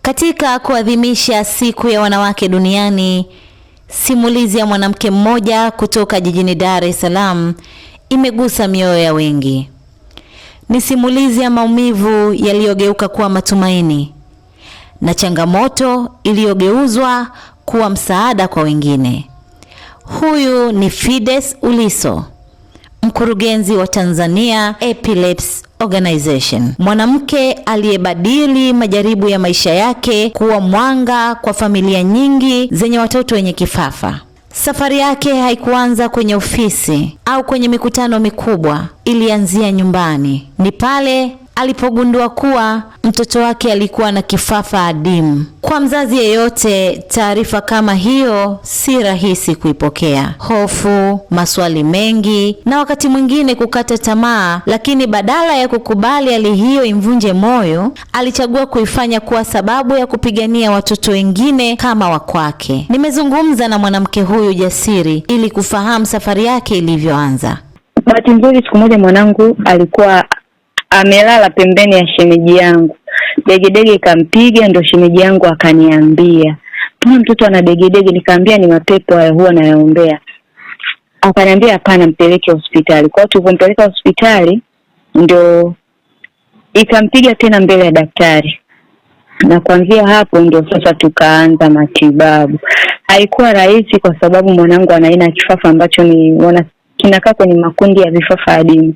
Katika kuadhimisha siku ya wanawake duniani, simulizi ya mwanamke mmoja kutoka jijini Dar es Salaam imegusa mioyo ya wengi. Ni simulizi ya maumivu yaliyogeuka kuwa matumaini na changamoto iliyogeuzwa kuwa msaada kwa wengine. Huyu ni Fides Uliso, mkurugenzi wa Tanzania Epilepsy Organization. Mwanamke aliyebadili majaribu ya maisha yake kuwa mwanga kwa familia nyingi zenye watoto wenye kifafa. Safari yake haikuanza kwenye ofisi au kwenye mikutano mikubwa, ilianzia nyumbani. Ni pale alipogundua kuwa mtoto wake alikuwa na kifafa adimu. Kwa mzazi yeyote, taarifa kama hiyo si rahisi kuipokea. Hofu, maswali mengi na wakati mwingine kukata tamaa, lakini badala ya kukubali hali hiyo imvunje moyo, alichagua kuifanya kuwa sababu ya kupigania watoto wengine kama wa kwake. Nimezungumza na mwanamke huyu jasiri ili kufahamu safari yake ilivyoanza. Bahati nzuri, siku moja mwanangu alikuwa amelala pembeni ya shemeji yangu. Degedege ikampiga, ndo shemeji yangu akaniambia, "Tuna mtoto ana degedege." Nikamwambia ni mapepo haya, huwa nayaombea. Akaniambia hapana, mpeleke hospitali. Kwa hiyo tulipompeleka hospitali ndo ikampiga tena mbele ya daktari. Na kuanzia hapo ndo sasa tukaanza matibabu. Haikuwa rahisi kwa sababu mwanangu ana aina ya kifafa ambacho kinakaa kwenye makundi ya vifafa adimu.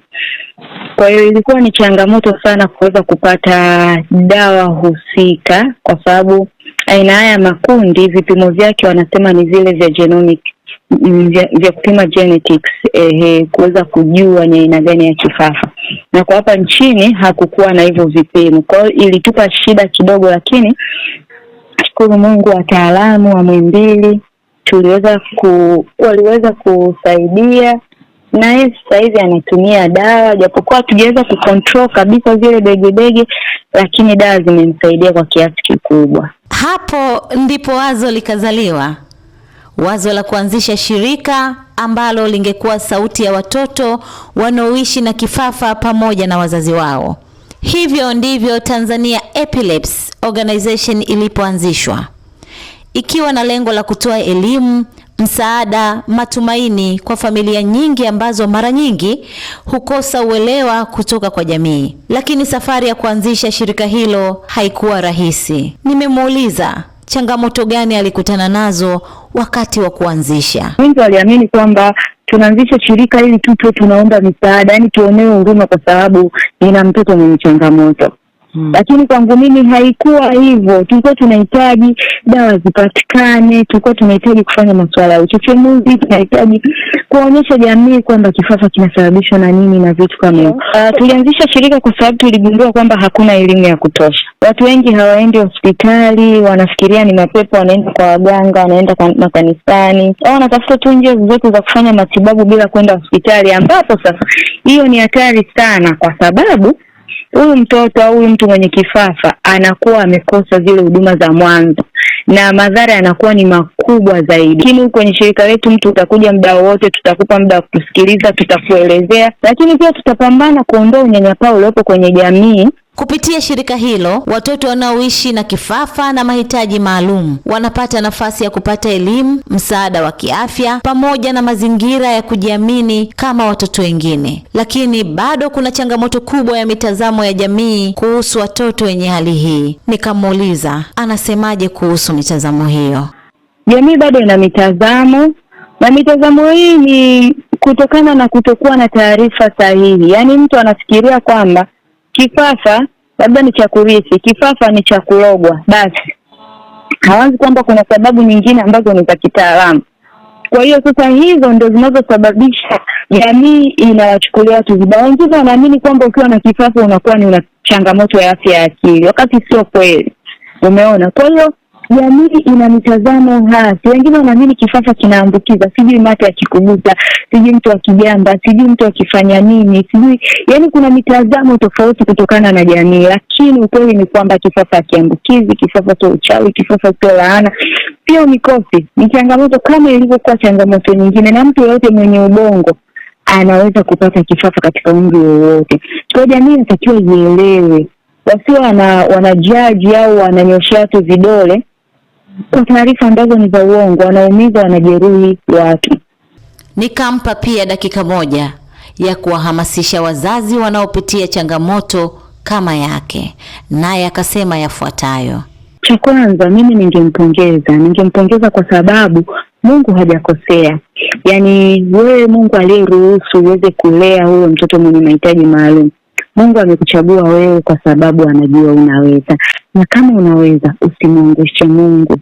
Kwa hiyo ilikuwa ni changamoto sana kuweza kupata dawa husika, kwa sababu aina haya makundi vipimo vyake wanasema ni vile vya genomic, vya kupima genetics, kuweza kujua ni aina gani ya kifafa. Na kwa hapa nchini hakukuwa na hivyo vipimo. Kwa hiyo ilitupa shida kidogo, lakini shukuru Mungu wataalamu wa Muhimbili waliweza kusaidia. Na yeye sasa hivi anatumia dawa, japokuwa tujaweza kucontrol kabisa zile degedege, lakini dawa zimemsaidia kwa kiasi kikubwa. Hapo ndipo wazo likazaliwa. Wazo la kuanzisha shirika ambalo lingekuwa sauti ya watoto wanaoishi na kifafa pamoja na wazazi wao. Hivyo ndivyo Tanzania Epilepsy Organization ilipoanzishwa, ikiwa na lengo la kutoa elimu, msaada, matumaini kwa familia nyingi ambazo mara nyingi hukosa uelewa kutoka kwa jamii. Lakini safari ya kuanzisha shirika hilo haikuwa rahisi. Nimemuuliza changamoto gani alikutana nazo wakati wa kuanzisha. Wengi waliamini kwamba tunaanzisha shirika ili tu tunaomba misaada, yani tuonewe huruma kwa sababu nina mtoto mwenye changamoto. Lakini kwangu mimi haikuwa hivyo. Tulikuwa tunahitaji dawa zipatikane, tulikuwa tunahitaji kufanya masuala ya uchechemuzi, tunahitaji kuonyesha jamii kwamba kifafa kinasababishwa na nini na vitu kama hivyo. Tulianzisha shirika kwa sababu tuligundua kwamba hakuna elimu ya kutosha. Watu wengi hawaendi hospitali, wanafikiria ni mapepo, wanaenda kwa waganga, wanaenda makanisani, au wanatafuta tu njia zote za kufanya matibabu bila kwenda hospitali, ambapo sasa hiyo ni hatari sana, kwa sababu huyu mtoto au huyu mtu mwenye kifafa anakuwa amekosa zile huduma za mwanzo na madhara yanakuwa ni makubwa zaidi. Lakini kwenye shirika letu mtu utakuja muda wote, tutakupa muda wa kusikiliza, tutakuelezea, lakini pia tutapambana kuondoa unyanyapaa uliopo kwenye jamii. Kupitia shirika hilo, watoto wanaoishi na kifafa na mahitaji maalum wanapata nafasi ya kupata elimu, msaada wa kiafya, pamoja na mazingira ya kujiamini kama watoto wengine. Lakini bado kuna changamoto kubwa ya mitazamo ya jamii kuhusu watoto wenye hali hii. Nikamuuliza anasemaje kuhusu mitazamo hiyo. Jamii bado ina mitazamo, na mitazamo hii ni kutokana na kutokuwa na taarifa sahihi. Yaani mtu anafikiria kwamba kifafa labda ni cha kurithi, kifafa ni cha kulogwa, basi hawazi kwamba kuna sababu nyingine ambazo ni za kitaalamu. Kwa hiyo sasa hizo ndio zinazosababisha jamii inawachukulia watu vibaya. Wengine wanaamini kwamba ukiwa na kifafa unakuwa ni una changamoto ya afya ya akili, wakati sio kweli. Umeona? Kwa hiyo jamii ina mitazamo hasi. Wengine wanaamini kifafa kinaambukiza, sijui mate akikugusa, sijui mtu akijamba, sijui mtu akifanya nini, sijui, yani kuna mitazamo tofauti kutokana na jamii. Lakini ukweli ni kwamba kifafa hakiambukizi, kifafa sio uchawi, kifafa sio laana. Pia mikosi ni changamoto kama ilivyokuwa changamoto nyingine, na mtu yote mwenye ubongo anaweza kupata kifafa katika umri wowote. Kwa jamii inatakiwa ielewe wasio wanajaji au wananyoshea watu vidole kwa taarifa ambazo ni za uongo, wanaumiza, wanajeruhi watu. Nikampa pia dakika moja ya kuwahamasisha wazazi wanaopitia changamoto kama yake, naye akasema yafuatayo. Cha kwanza, mimi ningempongeza kwa sababu Mungu hajakosea. Yaani wewe Mungu aliyeruhusu uweze kulea huyo mtoto mwenye mahitaji maalum, Mungu amekuchagua wewe kwa sababu anajua unaweza. Na kama unaweza, usimwangushe Mungu.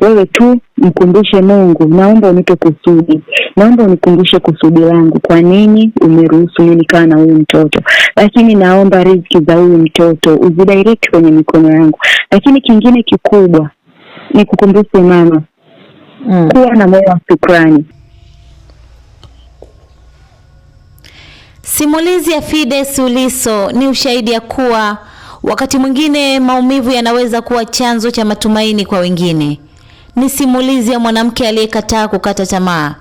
Wewe tu mkumbushe Mungu, naomba unipe kusudi. Naomba unikumbushe kusudi langu. Kwa nini umeruhusu mimi nikaa na huyu mtoto? Lakini naomba riziki za huyu mtoto uzidirect kwenye mikono yangu. Lakini kingine kikubwa ni kukumbusha mama, kuwa na moyo wa shukrani. Simulizi ya Fides Uliso ni ushahidi ya kuwa wakati mwingine maumivu yanaweza kuwa chanzo cha matumaini kwa wengine. Ni simulizi ya mwanamke aliyekataa kukata tamaa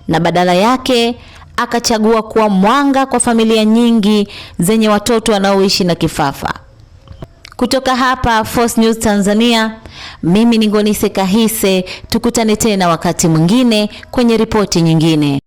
na badala yake akachagua kuwa mwanga kwa familia nyingi zenye watoto wanaoishi na kifafa. Kutoka hapa Force News Tanzania, mimi ni Ngonise Kahise. Tukutane tena wakati mwingine kwenye ripoti nyingine.